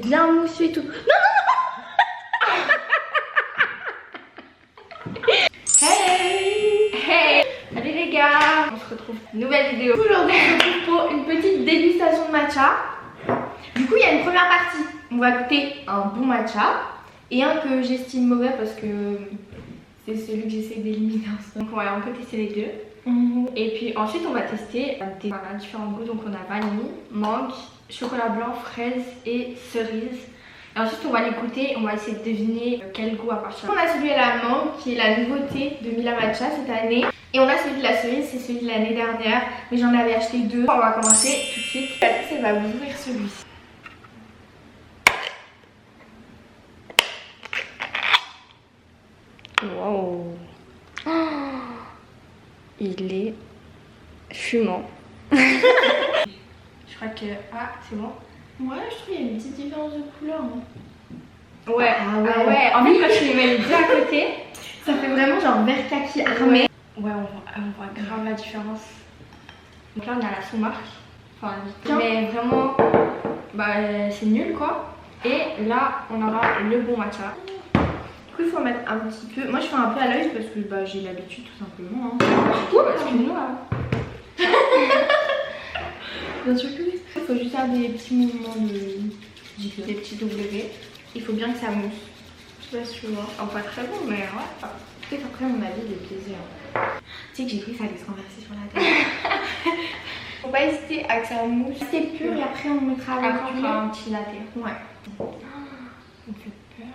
bien moussu et tout. Non, hey! Hey! Salut les gars! On se retrouve pour une nouvelle vidéo. Aujourd'hui, on se retrouve pour une petite dégustation de matcha. Du coup, il y a une première partie. On va goûter un bon matcha et un que j'estime mauvais parce que c'est celui que j'essaie d'éliminer en ce moment. Donc, on peut tester les deux. Et puis ensuite, on va tester différents goûts. Donc, on a vanille, mangue, chocolat blanc, fraise et cerise. Et ensuite on va les goûter, on va essayer de deviner quel goût appartient. On a celui à la mangue qui est la nouveauté de Mila Matcha cette année. Et on a celui de la cerise, c'est celui de l'année dernière. Mais j'en avais acheté deux. On va commencer tout de suite. Patrice va vous ouvrir celui-ci. Wow. Oh, il est fumant. Je crois que... Ah, c'est bon. Ouais, je trouve qu'il y a une petite différence de couleur. Hein. Ouais, ah ouais. En fait, quand tu les mets les deux à côté, ça fait vraiment genre vert kaki armé. Ouais, on voit grave la différence. Donc là, on a la sous-marque. Enfin, mais vraiment, bah, c'est nul quoi. Et là, on aura le bon matcha. Du coup, il faut mettre un petit peu. Moi, je fais un peu à l'œil parce que bah, j'ai l'habitude tout simplement. Hein. Excuse-nous là. Bien sûr que oui. Il faut juste faire des petits mouvements de... Des petits W. Il faut bien que ça mousse. Je sais pas si tu vois. Oh, pas très bon, mais ouais. Peut-être après, mon avis, il est plaisir. Tu sais que j'ai cru que ça allait se renverser sur la table. Faut pas hésiter à que ça mousse. C'est pur et après, on mettra avec après, on fera un petit latte. Ouais. On fait peur.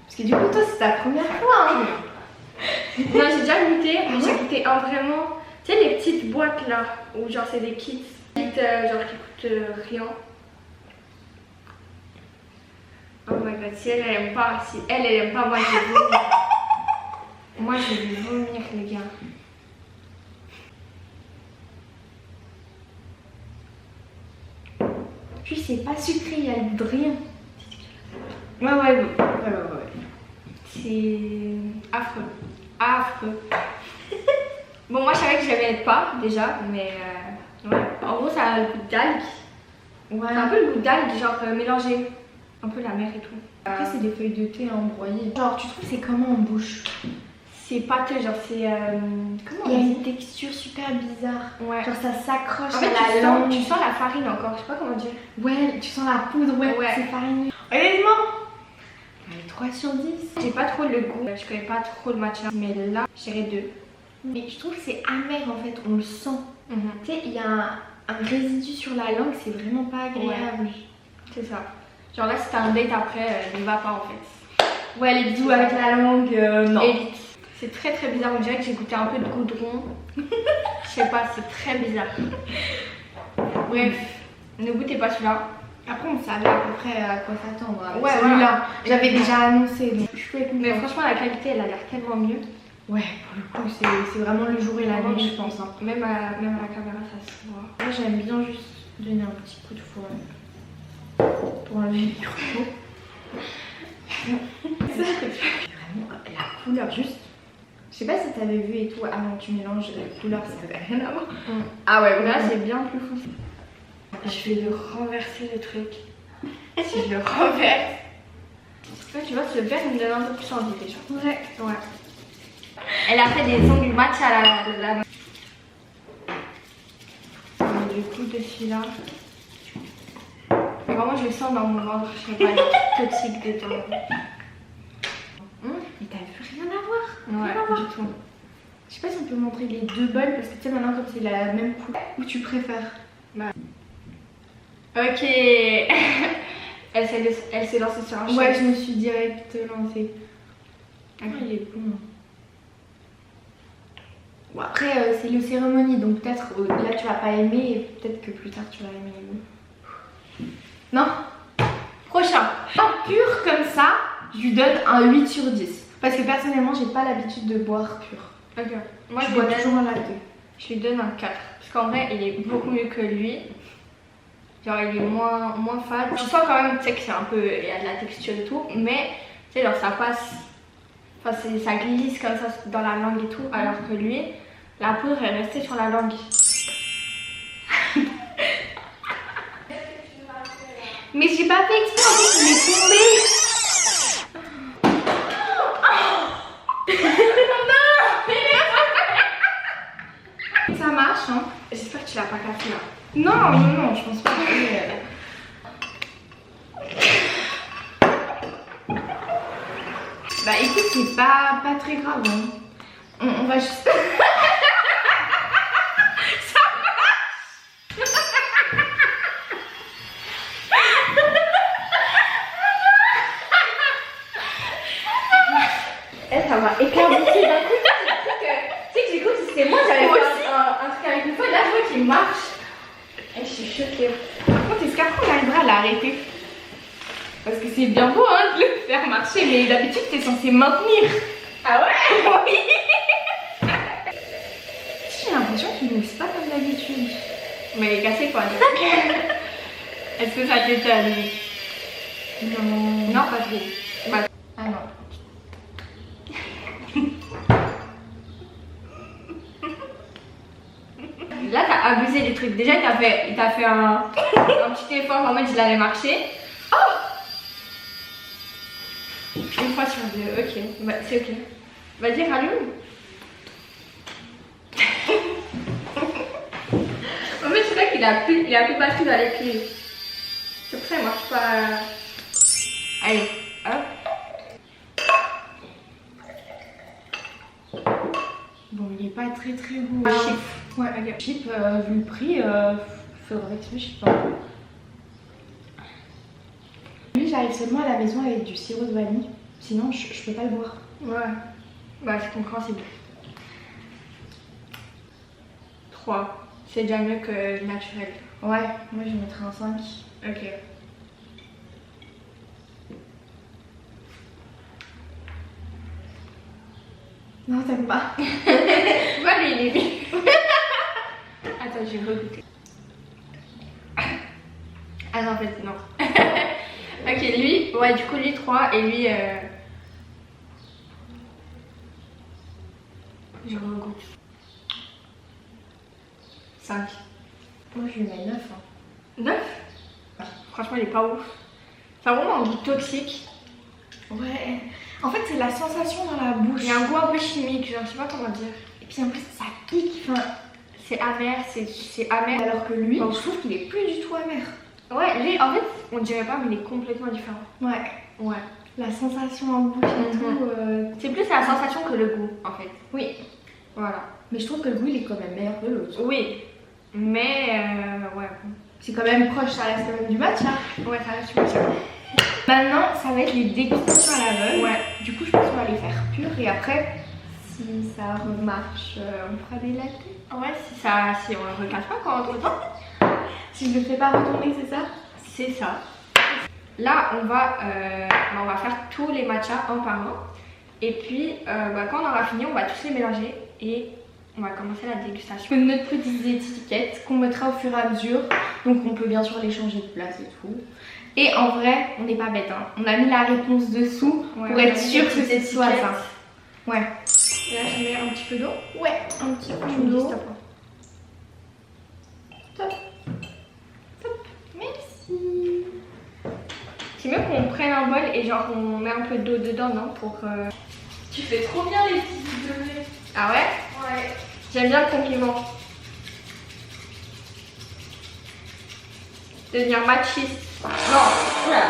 Parce que du coup, toi, c'est ta première fois. Hein. Non, j'ai déjà goûté, mais j'ai goûté un vraiment. Tu sais, les petites boîtes là, où genre c'est des kits, genre qui coûtent rien. Oh my god, si elle aime pas, elle aime pas, moi je vais vomir. Moi je vais vomir les gars. Puis c'est pas sucré, il y a le goût de rien. Ouais. C'est affreux. Affreux. Bon, moi je savais que je l'aimais pas déjà, mais ouais. En gros, ça a le goût d'algue. Ouais. C'est un peu le goût d'algue, genre mélangé. Un peu la mer et tout. Après, c'est des feuilles de thé embroyées. Genre, tu trouves c'est comment en bouche? C'est pâteux, genre c'est. Comment il y a une texture super bizarre. Ouais. Genre, ça s'accroche en fait, à la langue. Tu sens la farine encore, je sais pas comment dire. Ouais, tu sens la poudre, ouais. C'est farineux. Honnêtement, 3 sur 10. j'ai pas trop le goût, je connais pas trop le matcha, mais là, je dirais 2. Mais je trouve que c'est amer en fait, on le sent. Tu sais, il y a un résidu sur la langue, c'est vraiment pas agréable. Ouais. C'est ça. Genre là, si t'as un date après, ne va pas en fait. Ouais, les bisous avec la langue, non. Évite. C'est très très bizarre, on dirait que j'ai goûté un peu de goudron. Je sais pas, c'est très bizarre. Bref, ne goûtez pas celui-là. Après, on savait à peu près à quoi s'attendre. Ouais, celui-là, voilà. j'avais déjà annoncé. Donc je suis mais franchement, la qualité, elle a l'air tellement mieux. Ouais, pour le coup, c'est vraiment le jour et la nuit, je pense. Hein. Même à la caméra, ça se voit. Moi, j'aime bien juste donner un petit coup de fouet pour enlever le micro. Vraiment, la couleur, juste. Je sais pas si t'avais vu et tout, avant tu mélanges la couleur, ça n'avait rien à voir. Ah ouais, là c'est bien plus foncé. Je vais le renverser le truc. Si je le renverse. Tu vois, ce verre il me donne un peu plus envie déjà. Ouais. Elle a fait des ongles matcha à la main. Du coup, de celui-là. Vraiment, je le sens dans mon ventre. Je sais pas, il est toxique dedans. Mais t'as vu rien à voir? Ouais, rien à voir. du tout. Je sais pas si on peut montrer les deux bols parce que tu sais, maintenant, comme c'est la même couleur, où tu préfères? Bah. Ok. Elle s'est lancée sur un Ouais, je me suis direct lancée. Ah, il est bon. Bon, après, c'est le cérémonie, donc peut-être là tu vas pas aimer et peut-être que plus tard tu vas aimer. Non? Prochain. En pur comme ça, je lui donne un 8 sur 10. Parce que personnellement, j'ai pas l'habitude de boire pur. Ok. Moi, je bois toujours un latte. Je lui donne un 4. Parce qu'en vrai, il est beaucoup mieux que lui. Genre, il est moins fade. Je sens quand même, tu sais, que c'est un peu. Il y a de la texture et tout. Mais, tu sais, genre, ça passe. Enfin, ça glisse comme ça dans la langue et tout. Alors que lui, la poudre est restée sur la langue. Mais j'ai pas fait exprès, en fait, il est tombé. Non. Ça marche, hein. J'espère que tu l'as pas cassé là. Non, non, non, je pense pas que... Bah écoute, c'est pas très grave, hein. On va juste... Ça va éclabousser d'un coup. Tu sais que j'ai cru que c'était moi, j'avais fait un truc avec une fois, là je vois qu'il marche. Et je suis choquée. Par contre, est-ce qu'après on arrivera à l'arrêter? Parce que c'est bien beau hein, de le faire marcher, mais d'habitude t'es censé maintenir. Ah ouais? Oui. J'ai l'impression qu'il ne pas comme d'habitude. Mais il est cassé quoi. Est-ce que ça t'étonne? Non. Non, pas trop. Bah. Ah non. Là t'as abusé des trucs. Déjà il t'a fait un petit effort en mode il allait marcher. Oh, une fois sur deux, ok, bah, c'est ok. Vas-y rallume. En fait c'est vrai qu'il a plus de batterie dans les clés. C'est pour ça il marche pas. Allez, hop. Bon, il est pas très beau. Cheap. Ouais, ok. Cheap, vu le prix, faudrait que je cheap. Lui, j'arrive seulement à la maison avec du sirop de vanille. Sinon, je peux pas le boire. Ouais. Bah, c'est compréhensible. 3. C'est déjà mieux que naturel. Ouais, moi je mettrais un 5. Ok. Non, t'aimes pas. Voilà, il est mis. Attends, j'ai regoûté. Ah non, en fait, non. Ok, lui, ouais, du coup, lui 3 et lui. Je regoute. 5. Moi je lui mets 9. 9 Franchement, il est pas ouf. Ça a vraiment un goût toxique. Ouais. En fait, c'est la sensation dans la bouche. Il y a un goût un peu chimique, genre, je sais pas comment dire. Et puis en plus, ça pique. Enfin, c'est amer, c'est amer. alors que lui, Bon. je trouve qu'il est plus du tout amer. Ouais, lui, en fait, on dirait pas, mais il est complètement différent. Ouais. Ouais. La sensation en bouche et tout. C'est plus la sensation que le goût, en fait. Oui. Voilà. Mais je trouve que le goût, il est quand même meilleur que l'autre. Oui, mais ouais. C'est quand même proche, ça reste quand même du matcha. Ouais, ça reste une chose. Maintenant, ça va être les dégustations à l'aveugle. Ouais. Du coup, je pense qu'on va les faire pures et après, si ça remarche, on fera des latés. Ouais, si on le recache pas quoi entre temps. Si je le fais pas retourner, c'est ça? C'est ça. Là, on va faire tous les matchas un par un. Et puis, quand on aura fini, on va tous les mélanger et on va commencer la dégustation. Notre petite étiquette qu'on mettra au fur et à mesure. Donc, on peut bien sûr les changer de place et tout. Et en vrai, on n'est pas bête. Hein. On a mis la réponse dessous pour être sûr que c'est soit ça. Ouais. Et là, je mets un petit peu d'eau. Ouais, un petit peu Tu me dis d'eau. stop. Top. Top. Merci. C'est mieux qu'on prenne un bol et genre on met un peu d'eau dedans, non? Pour. Tu fais trop bien les petits déjeuners. Ah ouais? Ouais. J'aime bien le compliment. Devenir machiste. Non, voilà.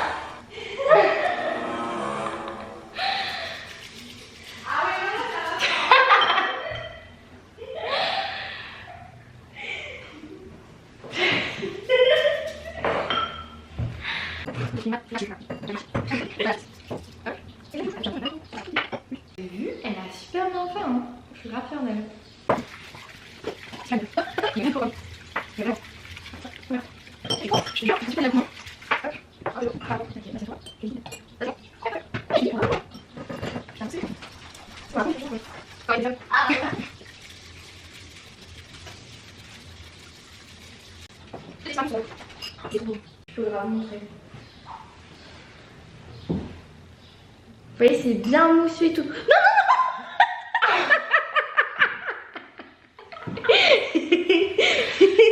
T'as vu? Elle a super bien fait, hein. Je suis grave fière d'elle. Je peux la montrer. Vous voyez, c'est bien moussu et tout. Non,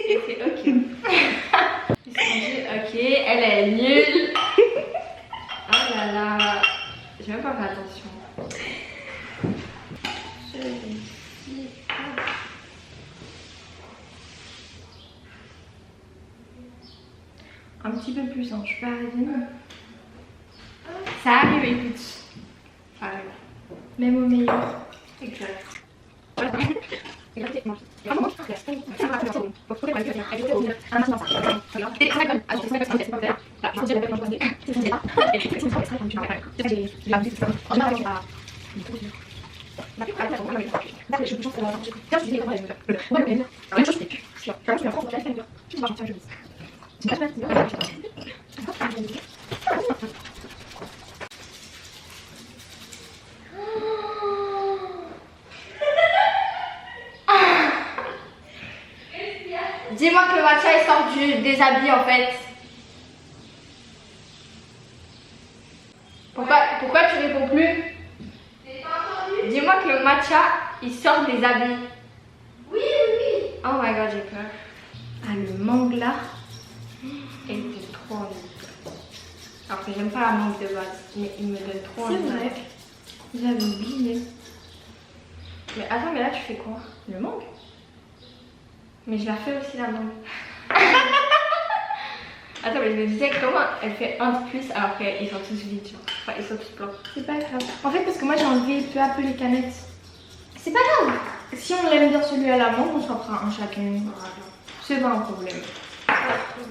Et c'est ok. ok. désolée, elle est nulle. Oh là là, j'ai même pas fait attention. Celui-ci. Un petit peu plus, hein. Je suis pas arrivée. Ça arrive, écoute. Ça arrive. Même au meilleur. Exact. Dis-moi que le matcha il sort des habits en fait. Pourquoi tu réponds plus? Dis-moi que le matcha il sort des habits. Oui, oui. Oh my god, j'ai peur. Ah, le mangue là. Il était trop envie. Alors que j'aime pas la mangue de base, mais il me donne trop envie. C'est vrai. J'avais oublié. Mais attends, mais là tu fais quoi? Le mangue. Mais je la fais aussi la mangue. Attends, mais je me disais comment elle fait un de plus alors qu'ils sont tous vides, genre. Enfin, ils sont tous blancs. C'est pas grave. En fait, parce que moi j'ai enlevé peu à peu les canettes. C'est pas grave. Si on aime bien celui à la mangue, on s'en fera un chacun. C'est pas un problème.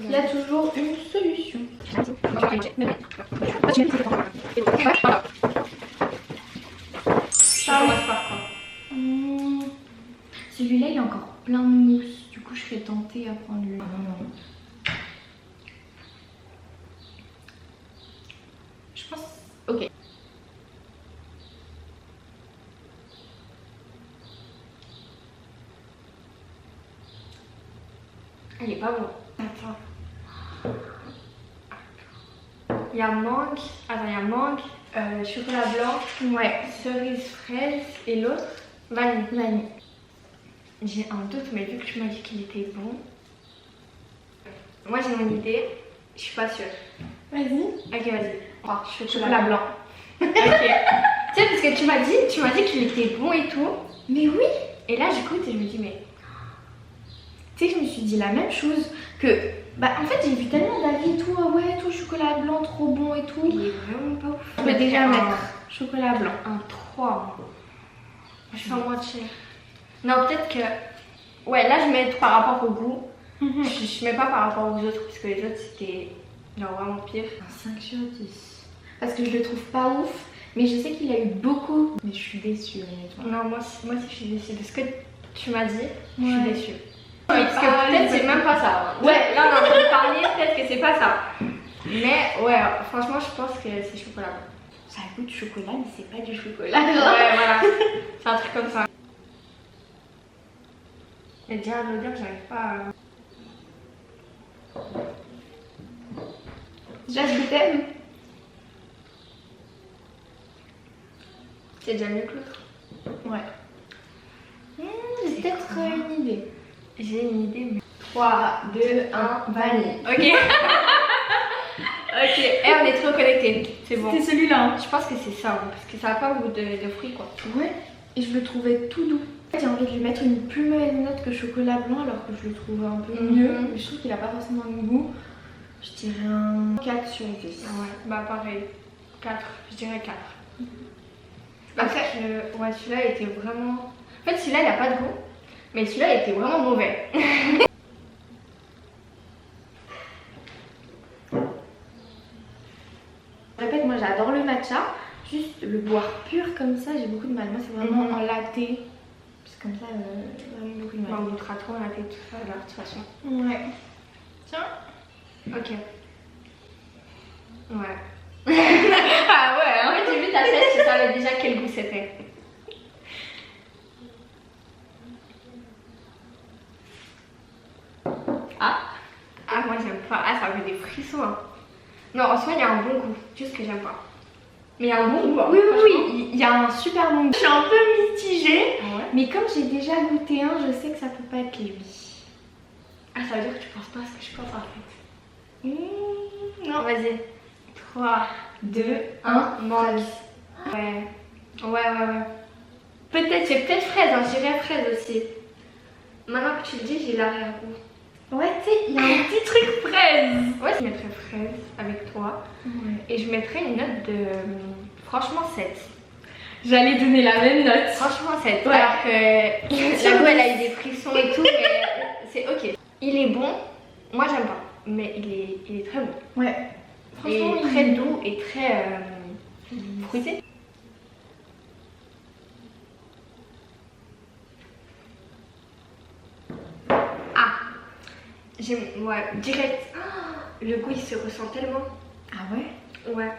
Il y a toujours une solution. Ça commence par quoi? Celui-là il a encore plein de mousse. Du coup, je serais tentée à prendre le. Non. Je pense. Ok. Elle est pas bon. Attends. Il y a mangue. Attends, il y a mangue, chocolat blanc, Ouais. cerise fraise et l'autre vanille. Vanille. J'ai un doute, mais vu que tu m'as dit qu'il était bon. Moi j'ai mon idée, je suis pas sûre. Vas-y. Ok, vas-y. Oh, Chocolat blanc. Ok. Tu sais, parce que tu m'as dit qu'il était bon et tout. Mais oui. Et là, j'écoute et je me dis, mais. Tu sais que je me suis dit la même chose que. Bah en fait j'ai vu tellement d'avis et tout, ah ouais tout chocolat blanc trop bon et tout. Il est vraiment pas ouf. Je vais déjà mettre chocolat blanc. Un 3. Je fais en moins de cher. Non, peut-être que. Ouais, là je mets par rapport au goût. Je mets pas par rapport aux autres, parce que les autres c'était genre vraiment pire. Un 5 sur 10. Parce que je le trouve pas ouf, mais je sais qu'il a eu beaucoup. Mais je suis déçue honnêtement. Non, moi aussi je suis déçue. De ce que tu m'as dit, je suis Ouais. déçue. Parce que peut-être c'est même pas ça. Ouais. Là on est en train de parler, peut-être que c'est pas ça. Mais ouais, franchement je pense que c'est chocolat blanc. Ça a goût de chocolat, mais c'est pas du chocolat. Ouais, voilà. C'est un truc comme ça. Et déjà à l'odeur, j'arrive pas à. Déjà je t'aime. C'est déjà mieux que l'autre. Ouais. J'ai peut-être une idée. J'ai une idée, mais. 3, 2, 1, vanille. Ok. Ok, et on est trop connectés. C'est bon. C'était celui-là. Je pense que c'est ça, hein, parce que ça a pas goût de fruits quoi. Ouais. Et je le trouvais tout doux. J'ai envie de lui mettre une plus mauvaise note que chocolat blanc alors que je le trouve un peu mieux. Mais je trouve qu'il a pas forcément de goût. Je dirais un 4 sur 10. Ouais, bah pareil. 4, je dirais 4. Après, Ouais, celui-là était vraiment. En fait, celui-là il a pas de goût, mais celui-là il était vraiment mauvais. je répète, moi j'adore le matcha. Juste le boire pur comme ça, j'ai beaucoup de mal. Moi, c'est vraiment en latte. C'est comme ça, vraiment beaucoup de mal. On goûtera trop la tête, tout ça, là, de toute façon. Ouais. Tiens. Ok. Ouais. Ah ouais, en fait, j'ai vu ta tête, je savais déjà quel goût c'était. Ah. Ah, moi j'aime pas. Ah, ça me fait des frissons. Hein. Non, en soi, il y a un bon goût, juste que j'aime pas. Mais il y a un bon goût. Hein, Oui, il y a un super bon goût. Je suis un peu mitigée. Ah ouais. Mais comme j'ai déjà goûté un, je sais que ça peut pas être lui. Ah, ça veut dire que tu penses pas à ce que je pense en fait. Non. Vas-y. 3, 2, 1, mangue. Ouais. Ouais. Peut-être, j'ai peut-être fraise, hein, je dirais fraise aussi. Maintenant que tu le dis, j'ai l'arrière-goût. Ouais, tu sais, il y a un petit truc fraise. Ouais, je mettrais fraise avec toi. Ouais. Et je mettrais une note de. Franchement, 7. J'allais donner la même note. Franchement, 7. Ouais. Alors que la go, elle a eu des frissons et tout, mais c'est ok. Il est bon. Moi, j'aime pas. Mais il est très bon. Ouais. Franchement, Et très doux et très fruité. Ouais, direct. Oh, le goût il se ressent tellement. Ah ouais? Ouais.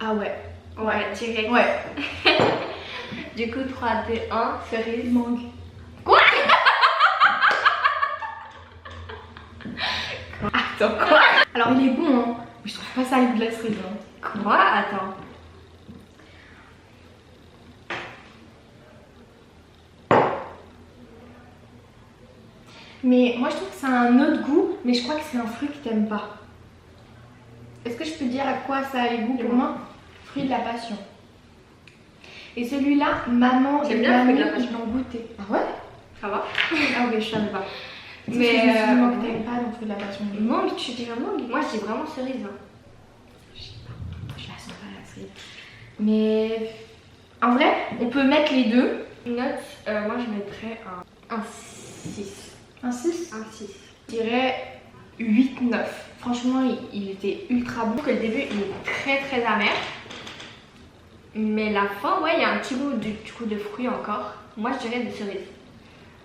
Ah ouais. Ouais, direct. Ouais. Du coup, 3, 2, 1, cerise. Mangue. Quoi? Attends, quoi? Alors il est bon, hein. Mais je trouve pas ça le goût de la cerise. Hein. Quoi? Attends. Mais moi je trouve que ça a un autre goût, mais je crois que c'est un fruit que t'aimes pas. Est-ce que je peux dire à quoi ça a le goût pour moi? Fruit de la passion. Et celui-là, maman et mamie, ils l'ont goûté. Ah ouais? Ça va? Ah ok, je savais pas. Mais je me suis dit, moi, que t'aimes pas donc fruit de la passion. Mangue, tu dirais mangue? Moi je dis vraiment cerise. Hein. Je la sens pas la cerise. Mais en vrai, on peut mettre les deux. Note, moi je mettrais un 6. Un 6? Un 6. Je dirais 8-9. Franchement, il était ultra bon. Je trouve que le début il est très très amer. Mais la fin, ouais, il y a un petit goût du coup de fruits encore. Moi je dirais de cerise.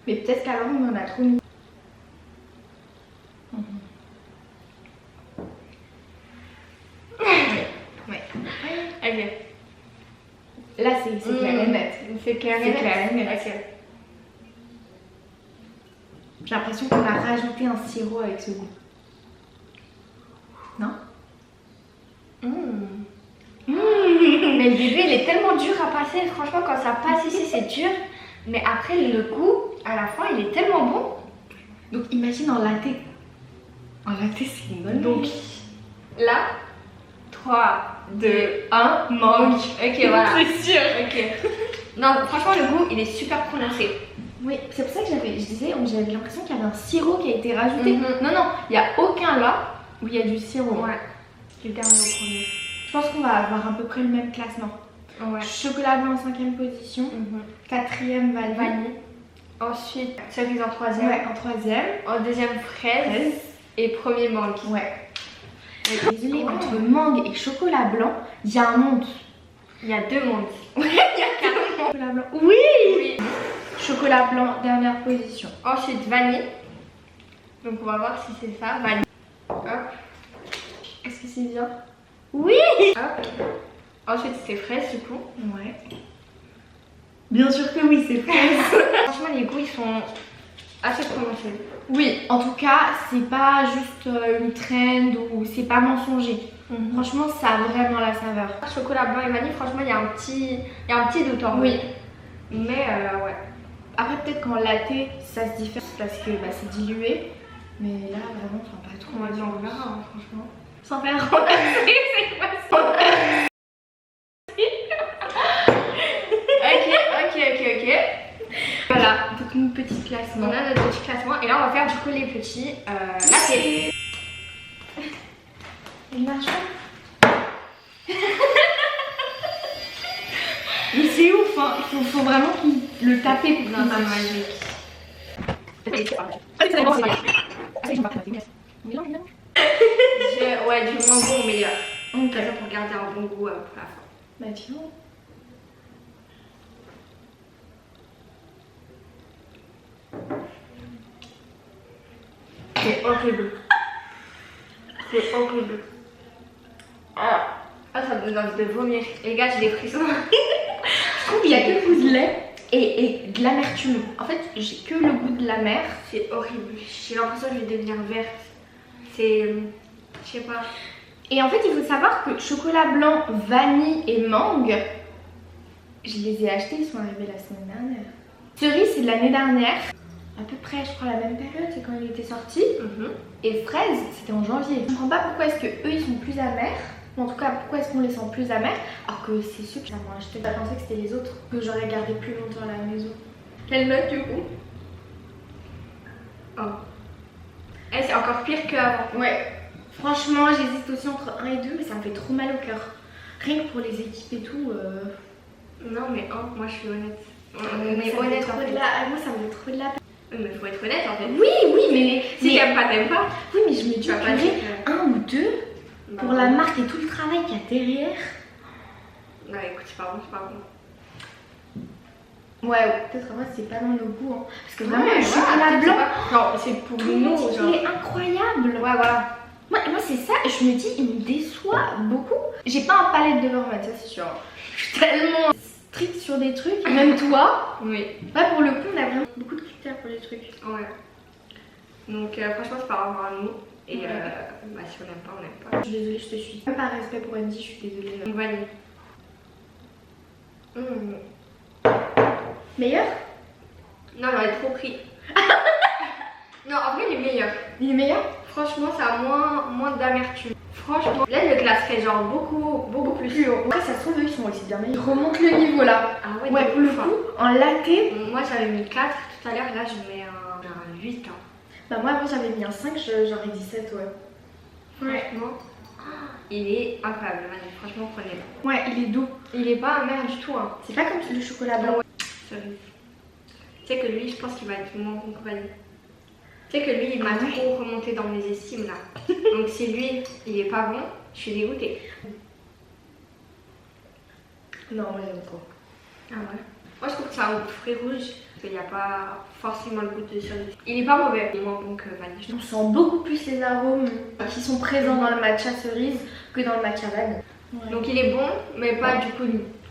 Mais peut-être qu'avant on en a trop mis. Ouais. Ok. Là c'est clair et net. C'est clair C'est clair et net. Ok. J'ai l'impression qu'on a rajouté un sirop avec ce goût. Non? Mais le début il est tellement dur à passer. Franchement, quand ça passe ici, c'est dur. Mais après, le goût, à la fin, il est tellement bon. Donc imagine en latte. En latte, c'est une bonne. Donc là, 3, 2, 1, mangue. Ok, voilà. C'est sûr. Ok. Non, franchement, le goût, il est super prononcé. Oui, c'est pour ça que j'avais l'impression qu'il y avait un sirop qui a été rajouté. Mhm. Non, il n'y a aucun là où il y a du sirop. Ouais. Du dernier au premier. Je pense qu'on va avoir à peu près le même classement. Ouais. Chocolat blanc en 5e position. 4e vanille. Ensuite, cerise en 3e. Ouais, en 3e. En 2e, fraise. Et premier, mangue. Ouais. Désolée, entre mangue et chocolat blanc, il y a un monde. Il y a 2 mondes. Il y a 4 mondes. Chocolat blanc. Oui! Oui. Chocolat blanc, dernière position. Ensuite, vanille. Donc, on va voir si c'est ça. Vanille. Hop. Est-ce que c'est bien? Oui! Hop. Ensuite, c'est fraise, du coup. Ouais. Bien sûr que oui, c'est fraise. Franchement, les goûts, ils sont assez prononcés. Oui, en tout cas, c'est pas juste une trend ou c'est pas mensonger. Franchement, ça a vraiment la saveur. Chocolat blanc et vanille, franchement, il y a un petit doute en Oui. vrai. Mais ouais. Après, peut-être qu'en latte, ça se diffère parce que bah, c'est dilué. Mais là, vraiment, enfin, pas trop. On va dire, on verra, hein, franchement. Sans faire remplacer, c'est quoi ça? Ok. Voilà, donc une petite classement. On a notre petit classement et là on va faire du coup les petits latte. Il marche pas. Mais c'est ouf, hein. Il faut vraiment le taper pour Non, qu'il c'est marche. magique. Ouais, du moins bon au meilleur. Ok. Pour garder un bon goût pour la fin. Bah tu vois. C'est horrible. C'est horrible. Ah, ça me donne envie de vomir. Les gars, j'ai des frissons. Je trouve qu'il y a que le goût de lait et de l'amertume. En fait, j'ai que le goût de la mer. C'est horrible. J'ai l'impression que je vais devenir verte. C'est... Je sais pas. Et en fait, il faut savoir que chocolat blanc, vanille et mangue, je les ai achetés, ils sont arrivés la semaine dernière. Cerise, c'est de l'année dernière. à peu près, je crois, la même période, c'est quand il était sorti. Et fraise, c'était en janvier. Je comprends pas pourquoi est-ce que eux ils sont plus amers. Ou en tout cas, pourquoi est-ce qu'on les sent plus amers alors que c'est ceux que ça m'a acheté. J'ai pensé que c'était les autres que j'aurais gardé plus longtemps à la maison. Quelle note du coup? Oh. Eh, c'est encore pire qu'avant. Ouais. Franchement, j'hésite aussi entre 1 et 2, mais ça me fait trop mal au cœur. Rien que pour les équipes et tout. Non, mais 1, moi je suis honnête. On Mais est honnête en fait. Moi, ça me fait trop de la peine. Oui, mais faut être honnête en fait. Oui, mais. Si t'aimes pas, t'aimes pas. Oui, mais je me dis, Tu vas pas purée, dire que- 1 ou 2 pour la marque et tout le travail qu'il y a derrière. Non, écoute, c'est pas bon, c'est pas bon. Ouais, peut-être en fait c'est pas dans nos goûts. Hein. Parce que vraiment, Ouais, le chocolat voilà, blanc, non, c'est pour tout le nous, monde dit genre. qu'il est incroyable. Ouais, voilà. Moi c'est ça, je me dis, il me déçoit beaucoup. J'ai pas un palette de Vermat, ça c'est sûr. Je suis tellement stricte sur des trucs, même toi. Oui. Ouais, pour le coup, on a vraiment beaucoup de critères pour les trucs. Ouais. Donc, franchement, c'est par rapport à nous. Et Ouais. bah, si on n'aime pas, on n'aime pas. Je suis désolée, je te suis. Même par respect pour Andy, je suis désolée. Donc, vanille. Meilleur? Non, j'en ai trop pris. Non, en vrai, il est meilleur. Il est meilleur? Franchement, ça a moins d'amertume. Franchement, là, je le classerais genre beaucoup plus haut. Après, ça se trouve, eux, ils sont aussi bien meilleurs. Remonte le niveau là. Ah ouais, Ouais, de pour le ouf, hein. coup, en latte. Moi, j'avais mis 4 tout à l'heure. Là, je mets un 8. Hein. Bah, moi, avant, j'avais mis un 5, j'aurais dit 7, ouais. Franchement, il est incroyable. Vanille. Franchement, prenez-le. Ouais, il est doux. Il est pas amer du tout. Hein. C'est pas comme le chocolat blanc. Cerise. Tu sais que lui, je pense qu'il va être moins bon que vanille. Tu sais que lui, il m'a trop remonté dans mes estimes là. Donc si lui, il est pas bon, je suis dégoûtée. Non, moi, j'aime trop. Ah ouais. Moi, je trouve que c'est un goût de fruits rouges. Parce qu'il n'y a pas forcément le goût de cerise. Il est pas mauvais. Il est moins bon que vanille. On sent beaucoup plus les arômes qui sont présents dans le matcha cerise que dans le matcha vanille. Ouais. Donc il est bon, mais pas du coup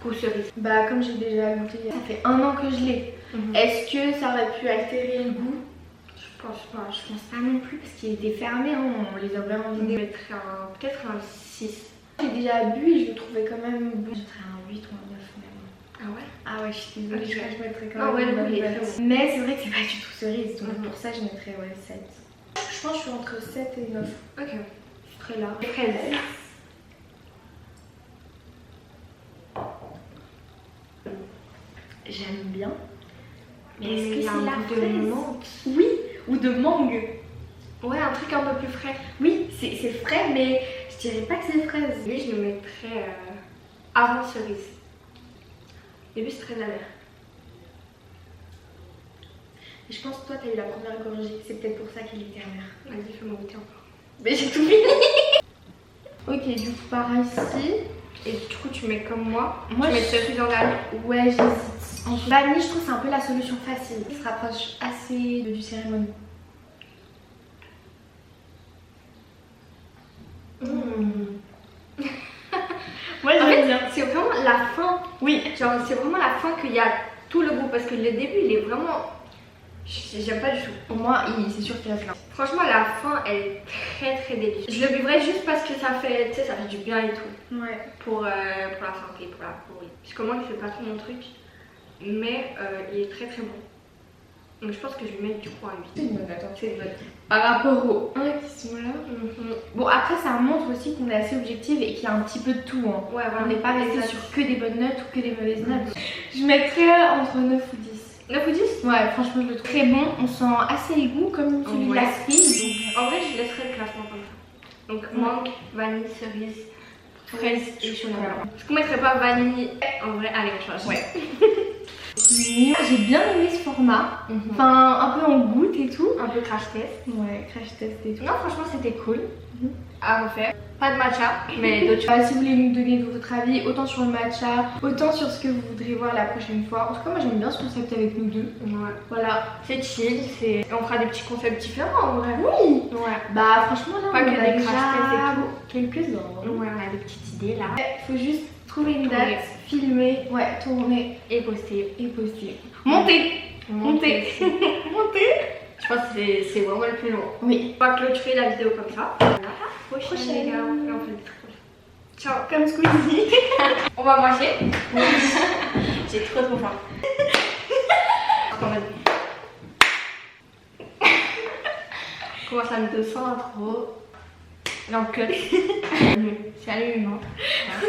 goût cerise. Bah, comme j'ai déjà goûté, ça fait 1 an que je l'ai. Est-ce que ça aurait pu altérer le goût? Je pense pas. Je pense pas non plus parce qu'il était fermé, hein. On les a vraiment Je vidés. mettrais peut-être un 6. J'ai déjà bu et je le trouvais quand même bon. Je mettrais un 8 ou un 9 même. Ah ouais? Ah ouais, je suis désolée, Ok. je crois que je mettrais quand Non, même ouais, une le goût, il est bonne très note. Mais c'est vrai que c'est pas du tout cerise, donc Mhm. pour ça je mettrais 7. Je pense que je suis entre 7 et 9. Ok. Je serais là. Fraise. J'aime bien. Mais Il est-ce que y a c'est un la goût de fraise? menthe. Oui, ou de mangue. Ouais, un truc un peu plus frais. Oui, c'est frais, mais je dirais pas que c'est fraise. Lui, je le mettrais avant cerise. Au début, c'est très amer. Et je pense que toi, t'as eu la première gorgée. C'est peut-être pour ça qu'il était amer. Vas-y, fais-moi goûter encore. Mais j'ai tout fini. Ok, du coup, par ici. Et du coup, tu mets comme moi. Moi, tu mets je- cerise en dernier. Ouais, j'hésite. En vanille, je trouve que c'est un peu la solution facile. Il se rapproche assez du cérémonie. Moi, En j'aime fait, bien. c'est vraiment la fin. Oui. Genre, c'est vraiment la fin qu'il y a tout le goût. Parce que le début, il est vraiment. J'aime pas du tout. Pour moi, c'est sûr qu'il reste là. Franchement, la fin, elle est très délicieuse. Je le buvrais juste parce que ça fait, tu sais, ça fait du bien et tout. Ouais. Pour la santé, pour la peau, oui. Parce que moi, je fais pas trop mon truc. Mais il est très bon. Donc je pense que je vais mettre du coup un 8. C'est une bonne note. C'est une bonne. Par rapport aux 1 qui sont là. Bon, après, ça montre aussi qu'on est assez objective et qu'il y a un petit peu de tout. Hein. Ouais, voilà. On n'est pas resté Exact. sur que des bonnes notes ou que des mauvaises notes. Je mettrais entre 9 ou 10. 9 ou 10? Ouais, franchement, je le trouve très bon. On sent assez le goût comme celui de la cerise. En vrai, je laisserai le classement comme ça. Donc mangue, vanille, cerise, fraise et chocolat. Est-ce qu'on mettrait pas vanille? En vrai, allez, on change. Ouais. J'ai bien aimé ce format. Enfin, un peu en goutte et tout. Un peu crash test. Ouais, crash test et tout. Non, franchement, c'était cool. À refaire. Pas de matcha, mais d'autres choses. Si vous voulez nous donner votre avis, autant sur le matcha, autant sur ce que vous voudrez voir la prochaine fois. En tout cas, moi j'aime bien ce concept avec nous deux. Ouais. Voilà. C'est chill, et on fera des petits concepts différents en vrai. Oui. Ouais. Bah franchement là, Pas on que en a des déjà crash tests et quelques-uns. Ouais, on a des petites idées là. Faut juste trouver une Tourner. date, filmer, ouais, tourner Et poster. et poster. Monter. Monter. Monter. Je pense que c'est vraiment le plus long. Oui. On va clôturer la vidéo comme ça. À la prochaine, les gars. Et on fait des trucs. Ciao. Comme Squeezie. On va manger. J'ai trop faim. Quand même. commence la vidéo sans intro. Donc, salut humain.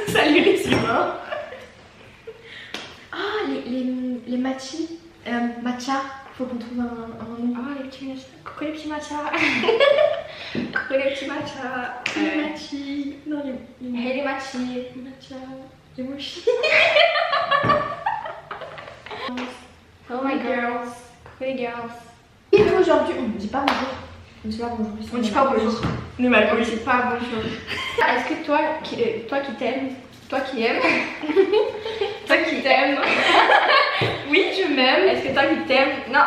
Salut les humains. Ah, les matchis. Matcha. Faut qu'on trouve un nom. Ah, les petits matchas. Coucou les petits matchas. Coucou les petits matchas. Les matchis. Non, Hey les matchis. les matchas. Les mochis. Oh my girls. Coucou les girls. Et aujourd'hui, on ne dit pas bonjour. On dit pas bonjour. On dit pas bonjour. On est mal On poli. dit pas bonjour. Est-ce que toi qui t'aimes, toi qui aimes, toi qui t'aimes, Oui, je m'aime. est-ce que toi qui t'aimes, non,